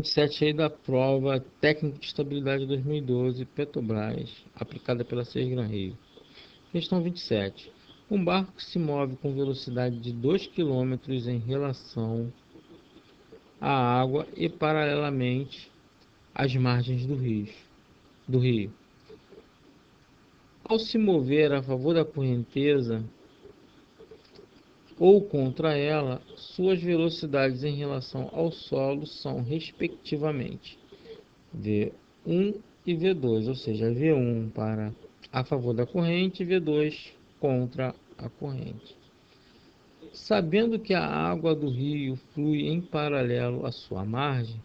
27 aí da prova Técnica de Estabilidade 2012, Petrobras, aplicada pela Sergram Rio. Questão 27. Um barco se move com velocidade de 2 km em relação à água e paralelamente às margens do rio. Ao se mover a favor da correnteza ou contra ela, suas velocidades em relação ao solo são, respectivamente, V1 e V2, ou seja, V1 para a favor da corrente e V2 contra a corrente. Sabendo que a água do rio flui em paralelo à sua margem,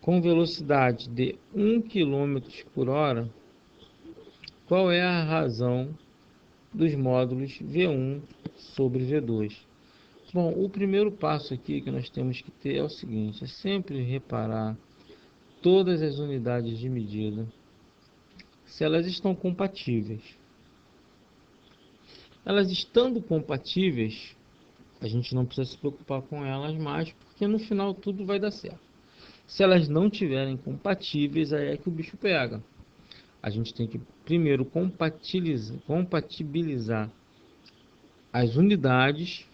com velocidade de 1 km por hora, qual é a razão dos módulos V1 sobre V2? Bom, o primeiro passo aqui que nós temos que ter é o seguinte: é sempre reparar todas as unidades de medida, se elas estão compatíveis. Elas estando compatíveis, a gente não precisa se preocupar com elas mais, porque no final tudo vai dar certo. Se elas não tiverem compatíveis, aí é que o bicho pega. A gente tem que primeiro compatibilizar as unidades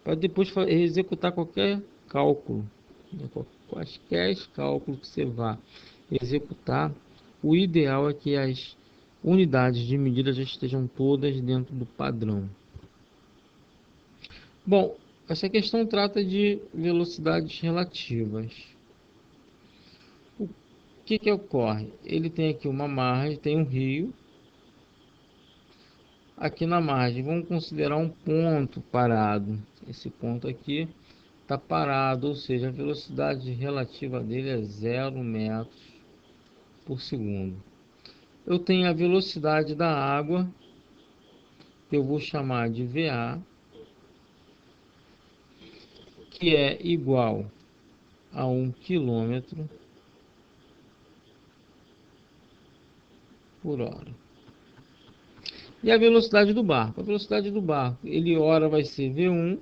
para depois executar qualquer cálculo, quaisquer cálculos que você vá executar. O ideal é que as unidades de medida já estejam todas dentro do padrão. Bom, essa questão trata de velocidades relativas. O que ocorre? Ele tem aqui uma margem, tem um rio. Aqui na margem, vamos considerar um ponto parado. Esse ponto aqui está parado, ou seja, a velocidade relativa dele é 0 metros por segundo. Eu tenho a velocidade da água, que eu vou chamar de VA, que é igual a 1 km por hora. E a velocidade do barco? A velocidade do barco, ele ora vai ser V1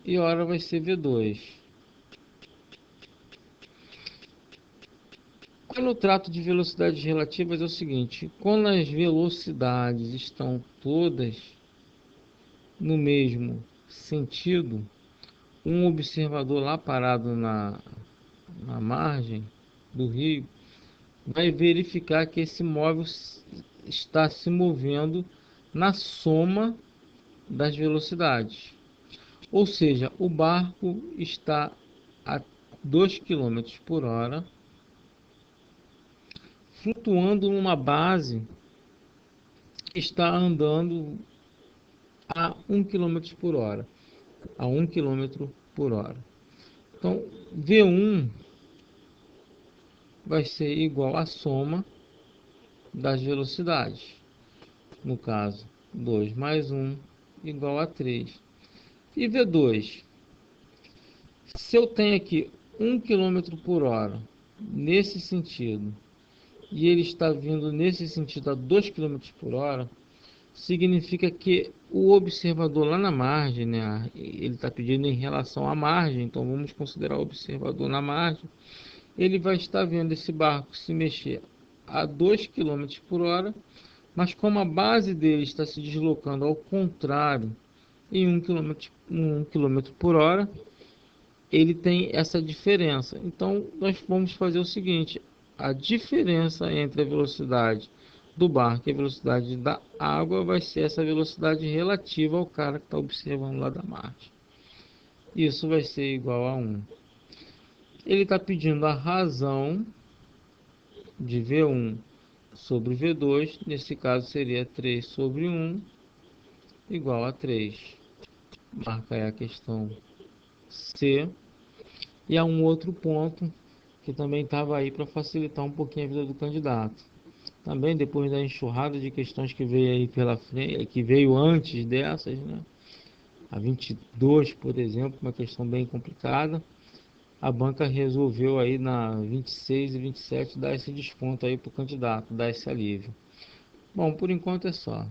e ora vai ser V2. Quando eu trato de velocidades relativas é o seguinte: quando as velocidades estão todas no mesmo sentido, um observador lá parado na margem do rio vai verificar que esse móvel está se movendo na soma das velocidades. Ou seja, o barco está a 2 km por hora, flutuando numa base que está andando a 1 km por hora. A 1 km por hora. Então, V1 vai ser igual à soma das velocidades. No caso, 2 mais 1 igual a 3. E V2, se eu tenho aqui 1 km por hora nesse sentido, e ele está vindo nesse sentido a 2 km por hora, significa que o observador lá na margem, né, ele está pedindo em relação à margem, então vamos considerar o observador na margem, ele vai estar vendo esse barco se mexer a 2 km por hora, mas como a base dele está se deslocando ao contrário em 1 km por hora, ele tem essa diferença. Então nós vamos fazer o seguinte: a diferença entre a velocidade do barco e a velocidade da água vai ser essa velocidade relativa ao cara que está observando lá da margem. Isso vai ser igual a 1. Ele está pedindo a razão de V1 sobre V2, nesse caso seria 3 sobre 1 igual a 3. Marca aí a questão C. E há um outro ponto que também estava aí para facilitar um pouquinho a vida do candidato. Também depois da enxurrada de questões que veio aí pela frente, que veio antes dessas, né? A 22, por exemplo, uma questão bem complicada. A banca resolveu aí na 26 e 27 dar esse desconto aí para o candidato, dar esse alívio. Bom, por enquanto é só.